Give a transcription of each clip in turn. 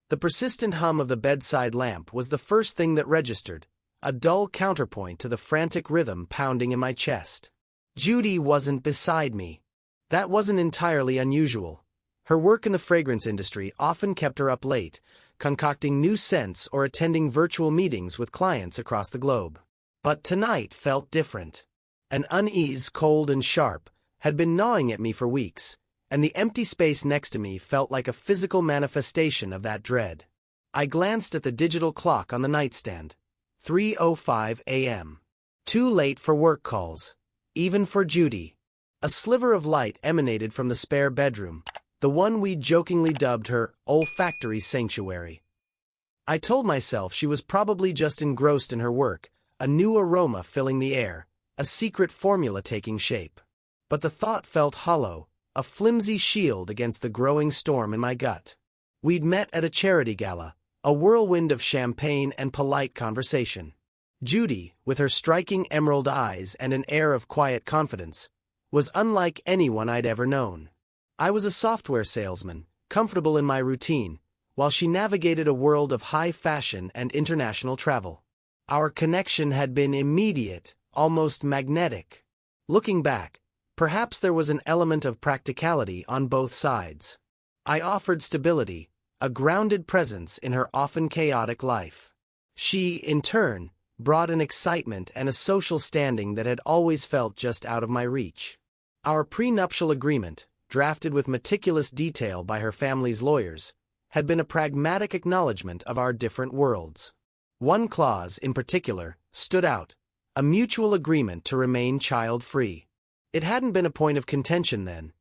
The persistent hum of the bedside lamp was the first thing that registered, a dull counterpoint to the frantic rhythm pounding in my chest. Judy wasn't beside me. That wasn't entirely unusual. Her work in the fragrance industry often kept her up late, concocting new scents or attending virtual meetings with clients across the globe. But tonight felt different. An unease, cold and sharp, had been gnawing at me for weeks, and the empty space next to me felt like a physical manifestation of that dread. I glanced at the digital clock on the nightstand. 3:05 a.m. Too late for work calls, even for Judy. A sliver of light emanated from the spare bedroom, the one we jokingly dubbed her olfactory sanctuary. I told myself she was probably just engrossed in her work, a new aroma filling the air, a secret formula taking shape. But the thought felt hollow, a flimsy shield against the growing storm in my gut. We'd met at a charity gala, a whirlwind of champagne and polite conversation. Judy, with her striking emerald eyes and an air of quiet confidence, was unlike anyone I'd ever known. I was a software salesman, comfortable in my routine, while she navigated a world of high fashion and international travel. Our connection had been immediate, almost magnetic. Looking back, perhaps there was an element of practicality on both sides. I offered stability, a grounded presence in her often chaotic life. She, in turn, brought an excitement and a social standing that had always felt just out of my reach. Our prenuptial agreement, drafted with meticulous detail by her family's lawyers, had been a pragmatic acknowledgement of our different worlds. One clause, in particular, stood out, a mutual agreement to remain child-free. It hadn't been a point of contention then.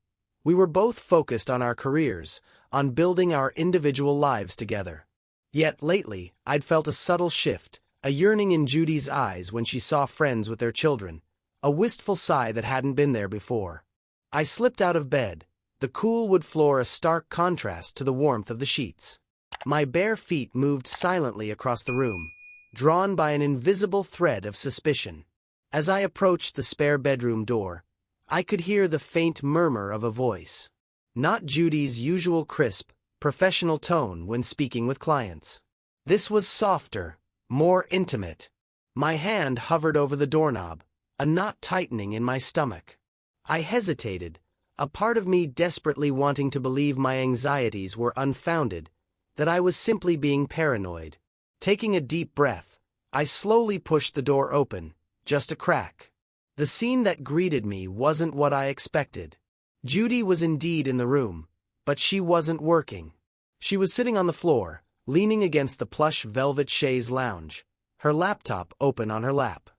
We were both focused on our careers, on building our individual lives together. Yet lately, I'd felt a subtle shift, a yearning in Judy's eyes when she saw friends with their children, a wistful sigh that hadn't been there before. I slipped out of bed, the cool wood floor a stark contrast to the warmth of the sheets. My bare feet moved silently across the room, drawn by an invisible thread of suspicion. As I approached the spare bedroom door, I could hear the faint murmur of a voice. Not Judy's usual crisp, professional tone when speaking with clients. This was softer, more intimate. My hand hovered over the doorknob, a knot tightening in my stomach. I hesitated, a part of me desperately wanting to believe my anxieties were unfounded, that I was simply being paranoid. Taking a deep breath, I slowly pushed the door open, just a crack. The scene that greeted me wasn't what I expected. Judy was indeed in the room, but she wasn't working. She was sitting on the floor, leaning against the plush velvet chaise lounge, her laptop open on her lap.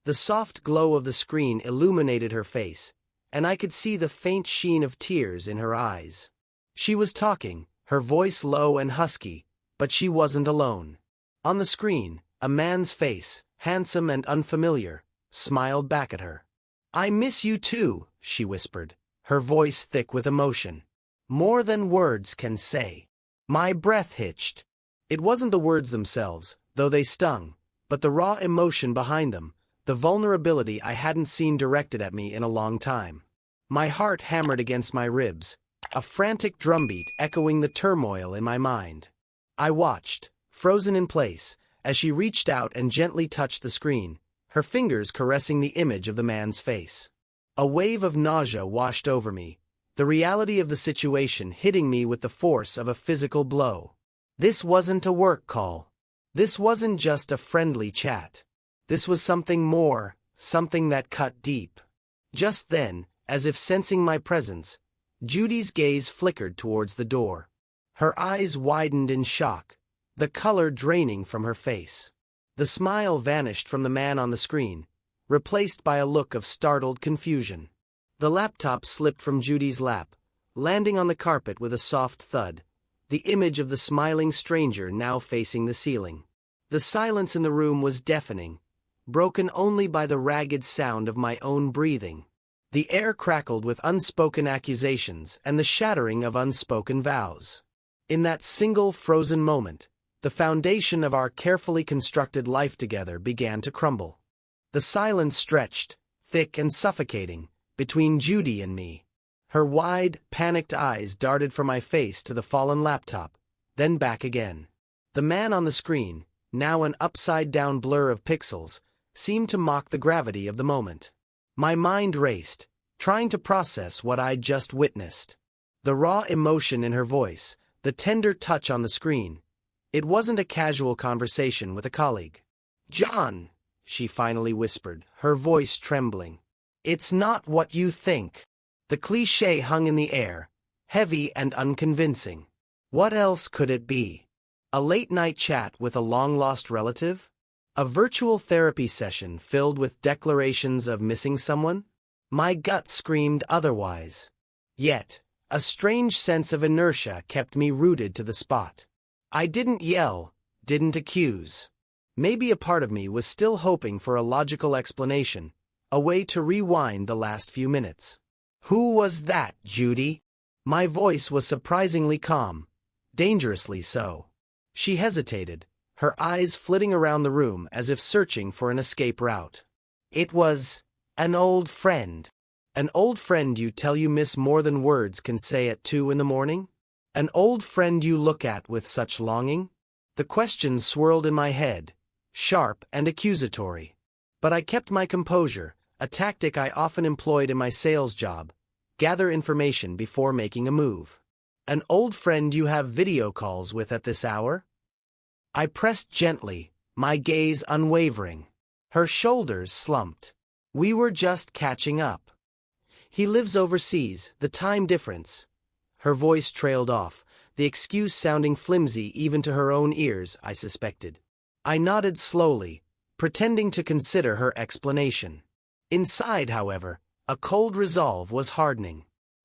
The soft glow of the screen illuminated her face, and I could see the faint sheen of tears in her eyes. She was talking, her voice low and husky, but she wasn't alone. On the screen, a man's face, handsome and unfamiliar, smiled back at her. "I miss you too," she whispered, her voice thick with emotion. "More than words can say." My breath hitched. It wasn't the words themselves, though they stung, but the raw emotion behind them, the vulnerability I hadn't seen directed at me in a long time. My heart hammered against my ribs, a frantic drumbeat echoing the turmoil in my mind. I watched, frozen in place, as she reached out and gently touched the screen, her fingers caressing the image of the man's face. A wave of nausea washed over me, the reality of the situation hitting me with the force of a physical blow. This wasn't a work call. This wasn't just a friendly chat. This was something more, something that cut deep. Just then, as if sensing my presence, Judy's gaze flickered towards the door. Her eyes widened in shock, the color draining from her face. The smile vanished from the man on the screen, replaced by a look of startled confusion. The laptop slipped from Judy's lap, landing on the carpet with a soft thud, the image of the smiling stranger now facing the ceiling. The silence in the room was deafening, broken only by the ragged sound of my own breathing. The air crackled with unspoken accusations and the shattering of unspoken vows. In that single frozen moment, the foundation of our carefully constructed life together began to crumble. The silence stretched, thick and suffocating, between Judy and me. Her wide, panicked eyes darted from my face to the fallen laptop, then back again. The man on the screen, now an upside-down blur of pixels, seemed to mock the gravity of the moment. My mind raced, trying to process what I'd just witnessed. The raw emotion in her voice, the tender touch on the screen. It wasn't a casual conversation with a colleague. "John," she finally whispered, her voice trembling. "It's not what you think." The cliché hung in the air, heavy and unconvincing. What else could it be? A late-night chat with a long-lost relative? A virtual therapy session filled with declarations of missing someone? My gut screamed otherwise. Yet, a strange sense of inertia kept me rooted to the spot. I didn't yell, didn't accuse. Maybe a part of me was still hoping for a logical explanation, a way to rewind the last few minutes. "Who was that, Judy?" My voice was surprisingly calm, dangerously so. She hesitated, her eyes flitting around the room as if searching for an escape route. "It was an old friend." "An old friend you tell you miss more than words can say at 2 in the morning? An old friend you look at with such longing?" The questions swirled in my head, sharp and accusatory. But I kept my composure, a tactic I often employed in my sales job: gather information before making a move. "An old friend you have video calls with at this hour?" I pressed gently, my gaze unwavering. Her shoulders slumped. "We were just catching up. He lives overseas, the time difference." Her voice trailed off, the excuse sounding flimsy even to her own ears, I suspected. I nodded slowly, pretending to consider her explanation. Inside, however, a cold resolve was hardening.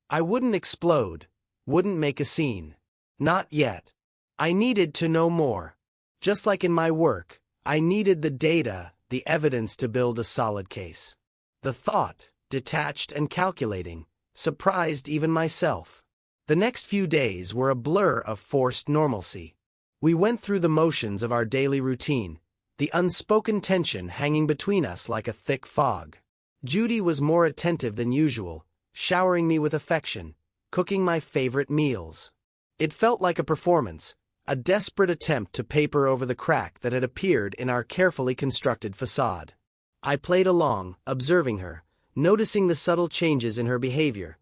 I wouldn't explode, wouldn't make a scene. Not yet. I needed to know more. Just like in my work, I needed the data, the evidence to build a solid case. The thought, detached and calculating, surprised even myself. The next few days were a blur of forced normalcy. We went through the motions of our daily routine, the unspoken tension hanging between us like a thick fog. Judy was more attentive than usual, showering me with affection, cooking my favorite meals. It felt like a performance, a desperate attempt to paper over the crack that had appeared in our carefully constructed facade. I played along, observing her, noticing the subtle changes in her behavior.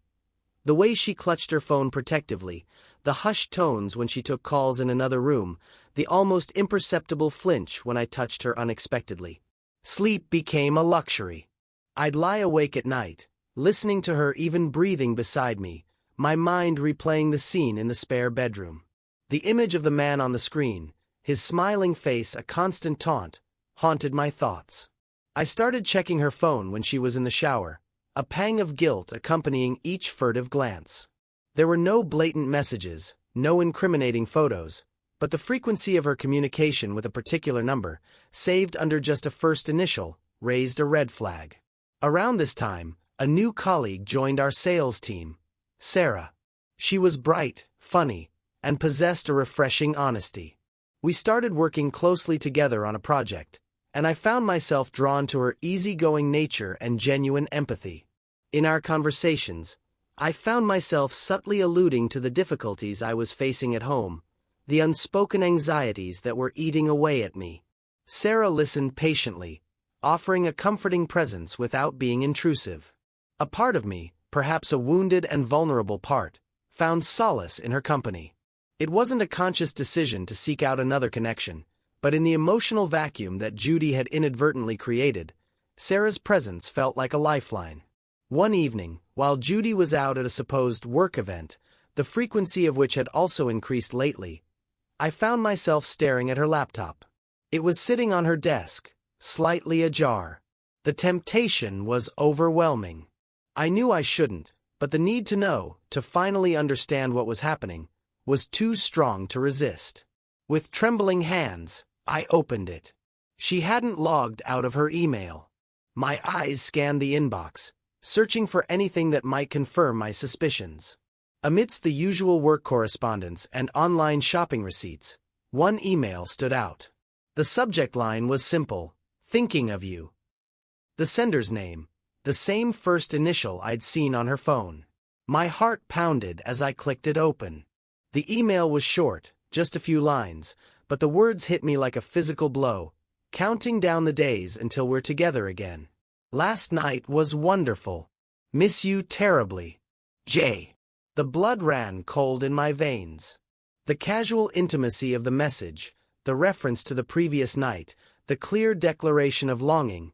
The way she clutched her phone protectively, the hushed tones when she took calls in another room, the almost imperceptible flinch when I touched her unexpectedly. Sleep became a luxury. I'd lie awake at night, listening to her even breathing beside me, my mind replaying the scene in the spare bedroom. The image of the man on the screen, his smiling face a constant taunt, haunted my thoughts. I started checking her phone when she was in the shower, a pang of guilt accompanying each furtive glance. There were no blatant messages, no incriminating photos, but the frequency of her communication with a particular number, saved under just a first initial, raised a red flag. Around this time, a new colleague joined our sales team, Sarah. She was bright, funny, and possessed a refreshing honesty. We started working closely together on a project, and I found myself drawn to her easygoing nature and genuine empathy. In our conversations, I found myself subtly alluding to the difficulties I was facing at home, the unspoken anxieties that were eating away at me. Sarah listened patiently, offering a comforting presence without being intrusive. A part of me, perhaps a wounded and vulnerable part, found solace in her company. It wasn't a conscious decision to seek out another connection, but in the emotional vacuum that Judy had inadvertently created, Sarah's presence felt like a lifeline. One evening, while Judy was out at a supposed work event, the frequency of which had also increased lately, I found myself staring at her laptop. It was sitting on her desk, slightly ajar. The temptation was overwhelming. I knew I shouldn't, but the need to know, to finally understand what was happening, was too strong to resist. With trembling hands, I opened it. She hadn't logged out of her email. My eyes scanned the inbox, searching for anything that might confirm my suspicions. Amidst the usual work correspondence and online shopping receipts, one email stood out. The subject line was simple: "Thinking of you." The sender's name, the same first initial I'd seen on her phone. My heart pounded as I clicked it open. The email was short, just a few lines, but the words hit me like a physical blow, counting down the days until we're together again. Last night was wonderful. Miss you terribly. J. The blood ran cold in my veins. The casual intimacy of the message, the reference to the previous night, the clear declaration of longing,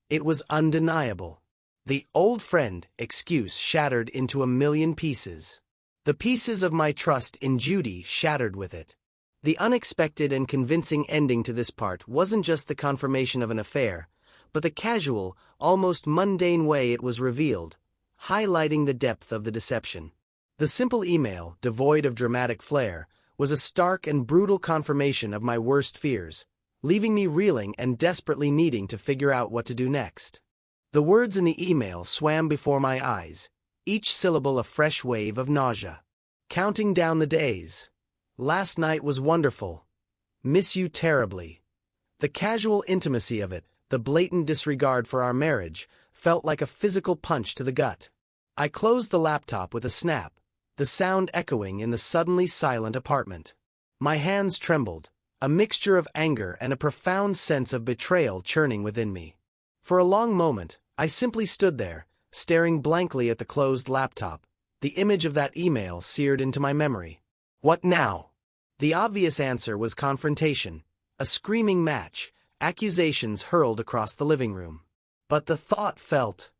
it was undeniable. The old friend excuse shattered into a million pieces. The pieces of my trust in Judy shattered with it. The unexpected and convincing ending to this part wasn't just the confirmation of an affair, but the casual, almost mundane way it was revealed, highlighting the depth of the deception. The simple email, devoid of dramatic flair, was a stark and brutal confirmation of my worst fears, leaving me reeling and desperately needing to figure out what to do next. The words in the email swam before my eyes, each syllable a fresh wave of nausea. Counting down the days. Last night was wonderful. Miss you terribly. The casual intimacy of it, the blatant disregard for our marriage, felt like a physical punch to the gut. I closed the laptop with a snap, the sound echoing in the suddenly silent apartment. My hands trembled, a mixture of anger and a profound sense of betrayal churning within me. For a long moment, I simply stood there, staring blankly at the closed laptop, the image of that email seared into my memory. What now? The obvious answer was confrontation, a screaming match, accusations hurled across the living room. But the thought felt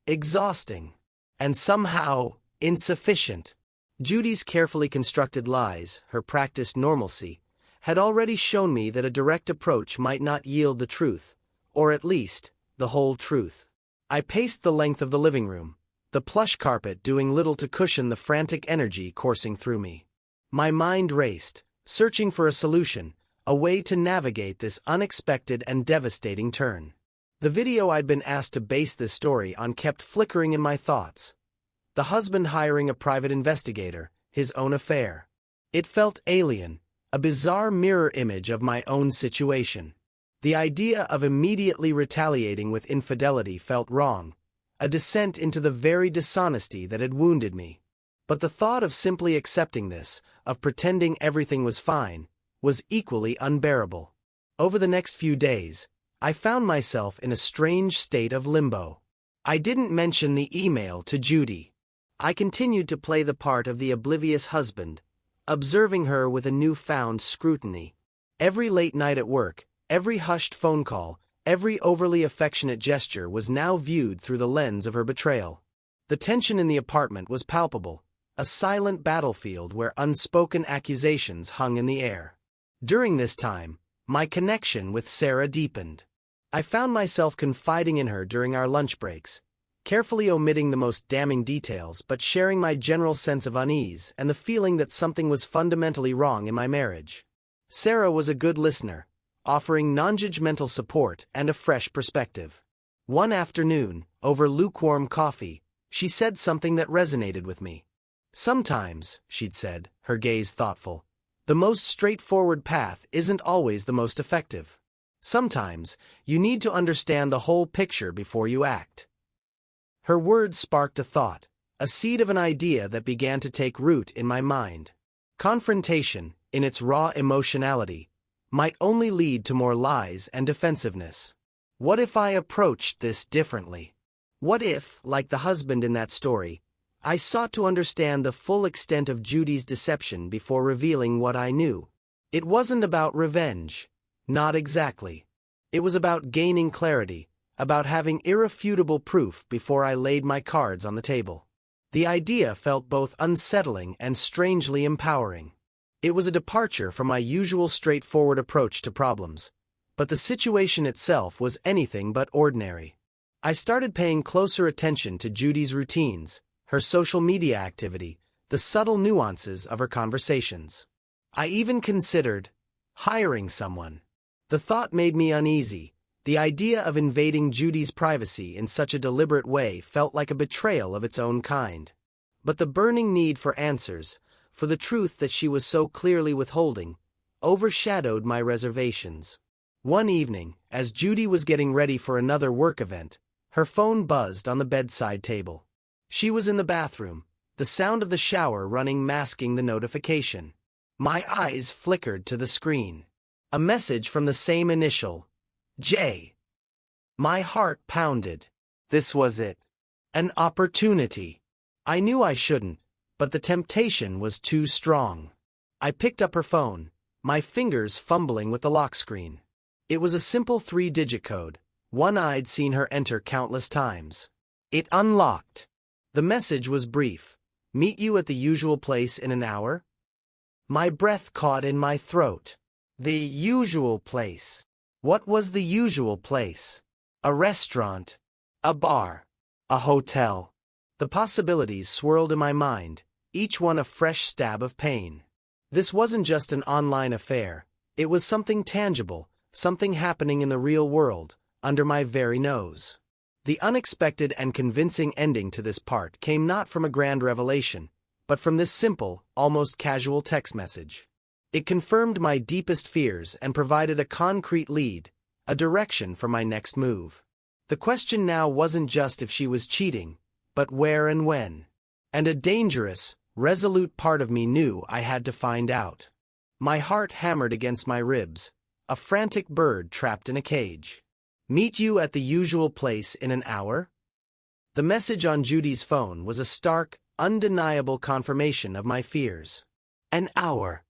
exhausting, and somehow insufficient. Judy's carefully constructed lies, her practiced normalcy, had already shown me that a direct approach might not yield the truth, or at least, the whole truth. I paced the length of the living room, the plush carpet doing little to cushion the frantic energy coursing through me. My mind raced, searching for a solution, a way to navigate this unexpected and devastating turn. The video I'd been asked to base this story on kept flickering in my thoughts. The husband hiring a private investigator, his own affair. It felt alien, a bizarre mirror image of my own situation. The idea of immediately retaliating with infidelity felt wrong, a descent into the very dishonesty that had wounded me. But the thought of simply accepting this, of pretending everything was fine, was equally unbearable. Over the next few days, I found myself in a strange state of limbo. I didn't mention the email to Judy. I continued to play the part of the oblivious husband, observing her with a newfound scrutiny. Every late night at work, every hushed phone call, every overly affectionate gesture was now viewed through the lens of her betrayal. The tension in the apartment was palpable, a silent battlefield where unspoken accusations hung in the air. During this time, my connection with Sarah deepened. I found myself confiding in her during our lunch breaks, carefully omitting the most damning details but sharing my general sense of unease and the feeling that something was fundamentally wrong in my marriage. Sarah was a good listener, offering non-judgmental support and a fresh perspective. One afternoon, over lukewarm coffee, she said something that resonated with me. Sometimes, she'd said, her gaze thoughtful, the most straightforward path isn't always the most effective. Sometimes, you need to understand the whole picture before you act. Her words sparked a thought, a seed of an idea that began to take root in my mind. Confrontation, in its raw emotionality, might only lead to more lies and defensiveness. What if I approached this differently? What if, like the husband in that story, I sought to understand the full extent of Judy's deception before revealing what I knew? It wasn't about revenge. Not exactly. It was about gaining clarity, about having irrefutable proof before I laid my cards on the table. The idea felt both unsettling and strangely empowering. It was a departure from my usual straightforward approach to problems, but the situation itself was anything but ordinary. I started paying closer attention to Judy's routines, her social media activity, the subtle nuances of her conversations. I even considered hiring someone. The thought made me uneasy. The idea of invading Judy's privacy in such a deliberate way felt like a betrayal of its own kind. But the burning need for answers, for the truth that she was so clearly withholding, overshadowed my reservations. One evening, as Judy was getting ready for another work event, her phone buzzed on the bedside table. She was in the bathroom, the sound of the shower running masking the notification. My eyes flickered to the screen. A message from the same initial, J. My heart pounded. This was it. An opportunity. I knew I shouldn't, but the temptation was too strong. I picked up her phone, my fingers fumbling with the lock screen. It was a simple 3-digit code, one I'd seen her enter countless times. It unlocked. The message was brief. Meet you at the usual place in an hour? My breath caught in my throat. The usual place. What was the usual place? A restaurant? A bar? A hotel? The possibilities swirled in my mind, each one a fresh stab of pain. This wasn't just an online affair. It was something tangible, something happening in the real world, under my very nose. The unexpected and convincing ending to this part came not from a grand revelation, but from this simple, almost casual text message. It confirmed my deepest fears and provided a concrete lead, a direction for my next move. The question now wasn't just if she was cheating, but where and when. And a dangerous, resolute part of me knew I had to find out. My heart hammered against my ribs, a frantic bird trapped in a cage. Meet you at the usual place in an hour? The message on Judy's phone was a stark, undeniable confirmation of my fears. An hour.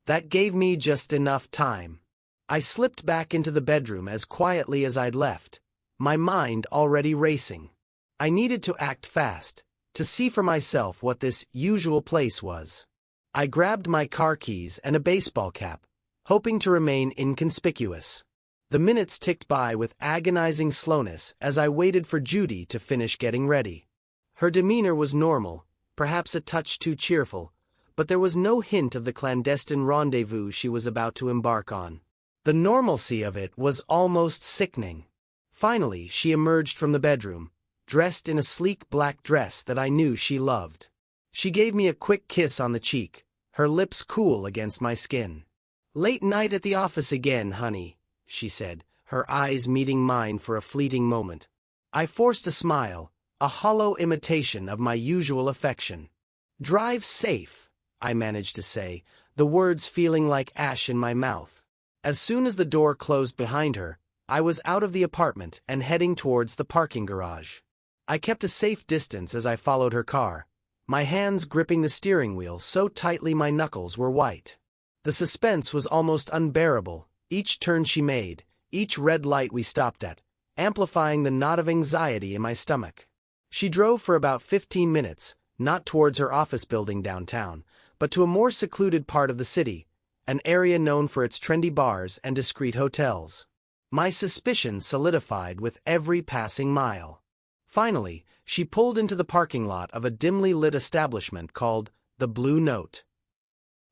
That gave me just enough time. I slipped back into the bedroom as quietly as I'd left, my mind already racing. I needed to act fast, to see for myself what this usual place was. I grabbed my car keys and a baseball cap, hoping to remain inconspicuous. The minutes ticked by with agonizing slowness as I waited for Judy to finish getting ready. Her demeanor was normal, perhaps a touch too cheerful, but there was no hint of the clandestine rendezvous she was about to embark on. The normalcy of it was almost sickening. Finally, she emerged from the bedroom, dressed in a sleek black dress that I knew she loved. She gave me a quick kiss on the cheek, her lips cool against my skin. "Late night at the office again, honey," she said, her eyes meeting mine for a fleeting moment. I forced a smile, a hollow imitation of my usual affection. "Drive safe," I managed to say, the words feeling like ash in my mouth. As soon as the door closed behind her, I was out of the apartment and heading towards the parking garage. I kept a safe distance as I followed her car, my hands gripping the steering wheel so tightly my knuckles were white. The suspense was almost unbearable, each turn she made, each red light we stopped at, amplifying the knot of anxiety in my stomach. She drove for about 15 minutes, not towards her office building downtown, but to a more secluded part of the city, an area known for its trendy bars and discreet hotels. My suspicions solidified with every passing mile. Finally, she pulled into the parking lot of a dimly lit establishment called the Blue Note.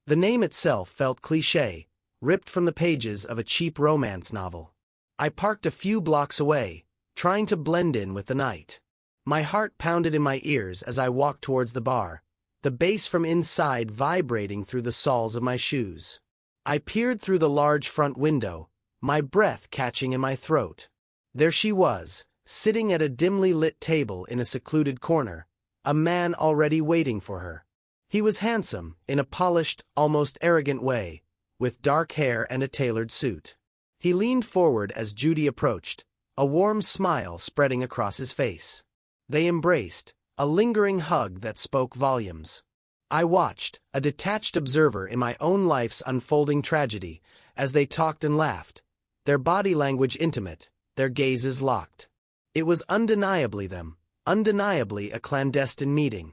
The name itself felt cliché, ripped from the pages of a cheap romance novel. I parked a few blocks away, trying to blend in with the night. My heart pounded in my ears as I walked towards the bar, the bass from inside vibrating through the soles of my shoes. I peered through the large front window, my breath catching in my throat. There she was, sitting at a dimly lit table in a secluded corner, a man already waiting for her. He was handsome, in a polished, almost arrogant way, with dark hair and a tailored suit. He leaned forward as Judy approached, a warm smile spreading across his face. They embraced, a lingering hug that spoke volumes. I watched, a detached observer in my own life's unfolding tragedy, as they talked and laughed, their body language intimate, their gazes locked. It was undeniably them, undeniably a clandestine meeting.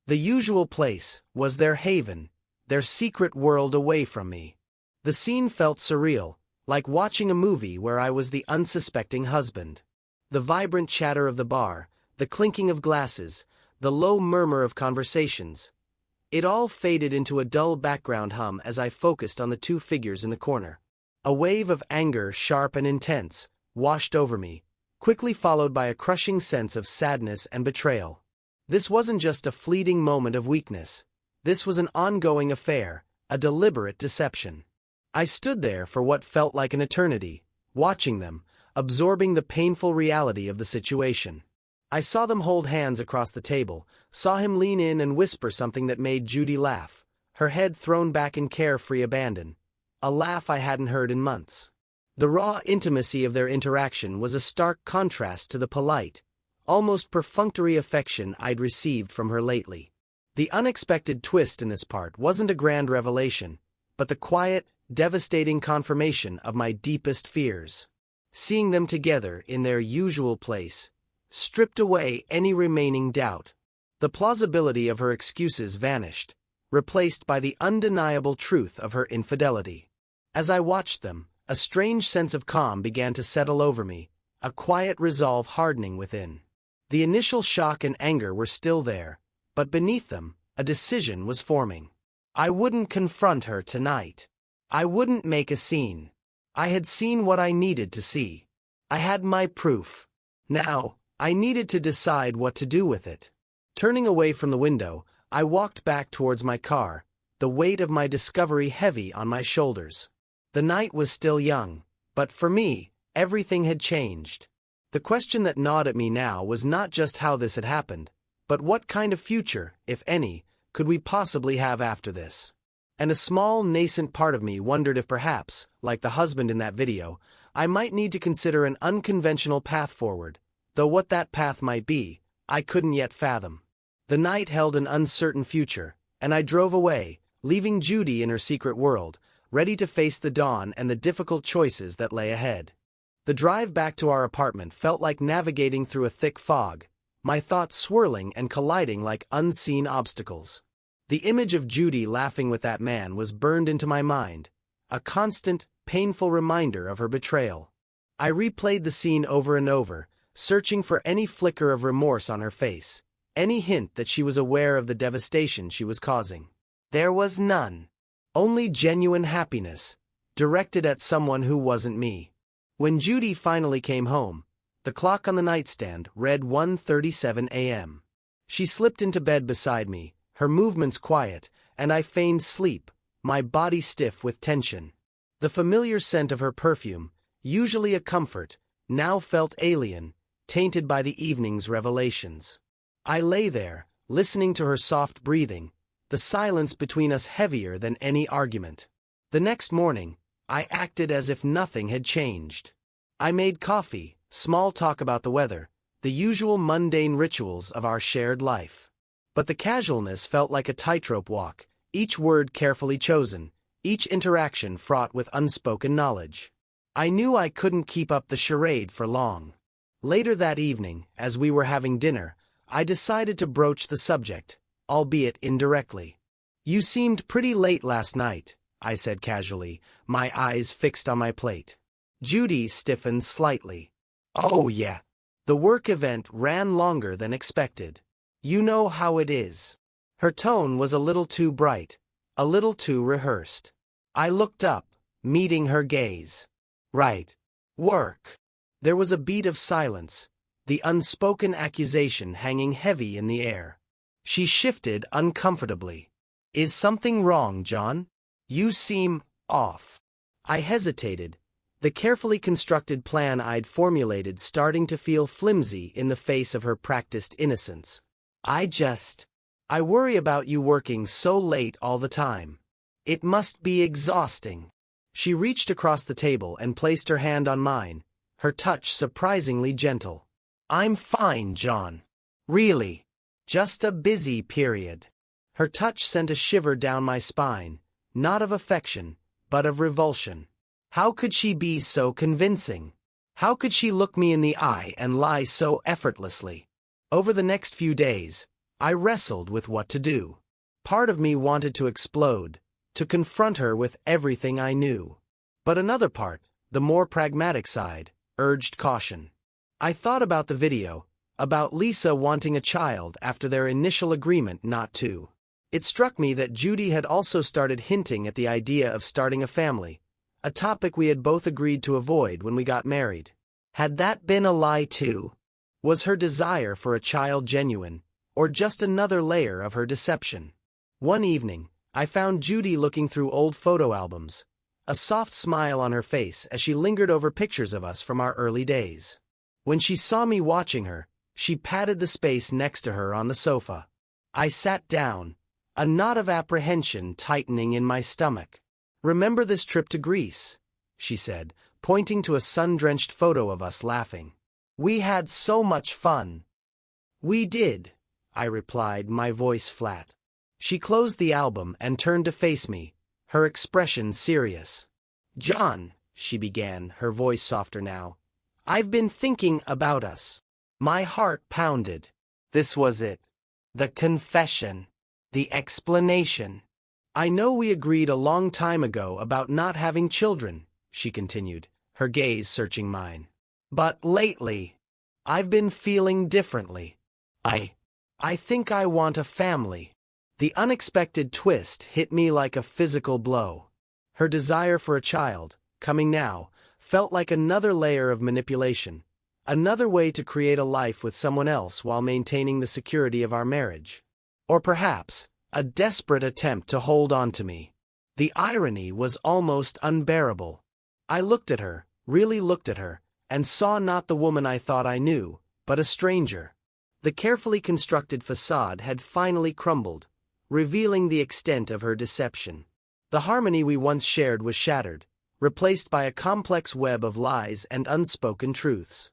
The usual place was their haven, their secret world away from me. The scene felt surreal, like watching a movie where I was the unsuspecting husband. The vibrant chatter of the bar, the clinking of glasses, the low murmur of conversations. It all faded into a dull background hum as I focused on the two figures in the corner. A wave of anger, sharp and intense, washed over me, quickly followed by a crushing sense of sadness and betrayal. This wasn't just a fleeting moment of weakness. This was an ongoing affair, a deliberate deception. I stood there for what felt like an eternity, watching them, absorbing the painful reality of the situation. I saw them hold hands across the table, saw him lean in and whisper something that made Judy laugh, her head thrown back in carefree abandon, a laugh I hadn't heard in months. The raw intimacy of their interaction was a stark contrast to the polite, almost perfunctory affection I'd received from her lately. The unexpected twist in this part wasn't a grand revelation, but the quiet, devastating confirmation of my deepest fears. Seeing them together in their usual place stripped away any remaining doubt. The plausibility of her excuses vanished, replaced by the undeniable truth of her infidelity. As I watched them, a strange sense of calm began to settle over me, a quiet resolve hardening within. The initial shock and anger were still there, but beneath them, a decision was forming. I wouldn't confront her tonight. I wouldn't make a scene. I had seen what I needed to see. I had my proof. Now, I needed to decide what to do with it. Turning away from the window, I walked back towards my car, the weight of my discovery heavy on my shoulders. The night was still young, but for me, everything had changed. The question that gnawed at me now was not just how this had happened, but what kind of future, if any, could we possibly have after this? And a small, nascent part of me wondered if perhaps, like the husband in that video, I might need to consider an unconventional path forward, though what that path might be, I couldn't yet fathom. The night held an uncertain future, and I drove away, leaving Judy in her secret world, ready to face the dawn and the difficult choices that lay ahead. The drive back to our apartment felt like navigating through a thick fog, my thoughts swirling and colliding like unseen obstacles. The image of Judy laughing with that man was burned into my mind, a constant, painful reminder of her betrayal. I replayed the scene over and over, searching for any flicker of remorse on her face, any hint that she was aware of the devastation she was causing. There was none. Only genuine happiness, directed at someone who wasn't me. When Judy finally came home, the clock on the nightstand read 1:37 a.m. She slipped into bed beside me, her movements quiet, and I feigned sleep, my body stiff with tension. The familiar scent of her perfume, usually a comfort, now felt alien, tainted by the evening's revelations. I lay there, listening to her soft breathing, the silence between us heavier than any argument. The next morning, I acted as if nothing had changed. I made coffee, small talk about the weather, the usual mundane rituals of our shared life. But the casualness felt like a tightrope walk, each word carefully chosen, each interaction fraught with unspoken knowledge. I knew I couldn't keep up the charade for long. Later that evening, as we were having dinner, I decided to broach the subject, albeit indirectly. "You seemed pretty late last night," I said casually, my eyes fixed on my plate. Judy stiffened slightly. "Oh yeah. The work event ran longer than expected. You know how it is." Her tone was a little too bright, a little too rehearsed. I looked up, meeting her gaze. "Right. Work." There was a beat of silence, the unspoken accusation hanging heavy in the air. She shifted uncomfortably. "Is something wrong, John? You seem off." I hesitated, the carefully constructed plan I'd formulated starting to feel flimsy in the face of her practiced innocence. I worry about you working so late all the time. It must be exhausting." She reached across the table and placed her hand on mine, her touch surprisingly gentle. "I'm fine, John. Really. Just a busy period." Her touch sent a shiver down my spine, not of affection, but of revulsion. How could she be so convincing? How could she look me in the eye and lie so effortlessly? Over the next few days, I wrestled with what to do. Part of me wanted to explode, to confront her with everything I knew. But another part, the more pragmatic side, urged caution. I thought about the video, about Lisa wanting a child after their initial agreement not to. It struck me that Judy had also started hinting at the idea of starting a family, a topic we had both agreed to avoid when we got married. Had that been a lie too? Was her desire for a child genuine, or just another layer of her deception? One evening, I found Judy looking through old photo albums, a soft smile on her face as she lingered over pictures of us from our early days. When she saw me watching her, she patted the space next to her on the sofa. I sat down, a knot of apprehension tightening in my stomach. "Remember this trip to Greece?" she said, pointing to a sun-drenched photo of us laughing. "We had so much fun." "We did," I replied, my voice flat. She closed the album and turned to face me, her expression serious. "John," she began, her voice softer now, "I've been thinking about us." My heart pounded. This was it. The confession. The explanation. "I know we agreed a long time ago about not having children," she continued, her gaze searching mine. "But lately, I've been feeling differently. I think I want a family." The unexpected twist hit me like a physical blow. Her desire for a child, coming now, felt like another layer of manipulation, another way to create a life with someone else while maintaining the security of our marriage. Or perhaps, a desperate attempt to hold on to me. The irony was almost unbearable. I looked at her, really looked at her, and saw not the woman I thought I knew, but a stranger. The carefully constructed facade had finally crumbled, revealing the extent of her deception. The harmony we once shared was shattered, replaced by a complex web of lies and unspoken truths.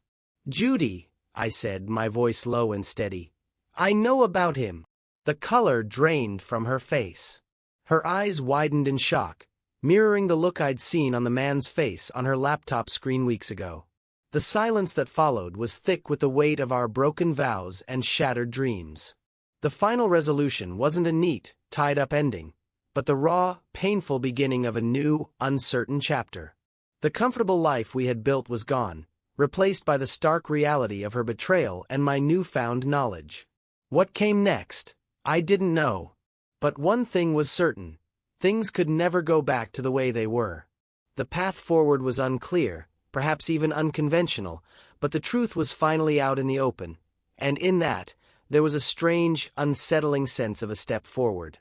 "Judy," I said, my voice low and steady, "I know about him." The color drained from her face. Her eyes widened in shock, mirroring the look I'd seen on the man's face on her laptop screen weeks ago. The silence that followed was thick with the weight of our broken vows and shattered dreams. The final resolution wasn't a neat, tied-up ending, but the raw, painful beginning of a new, uncertain chapter. The comfortable life we had built was gone, replaced by the stark reality of her betrayal and my newfound knowledge. What came next? I didn't know. But one thing was certain: things could never go back to the way they were. The path forward was unclear, perhaps even unconventional, but the truth was finally out in the open, and in that, there was a strange, unsettling sense of a step forward.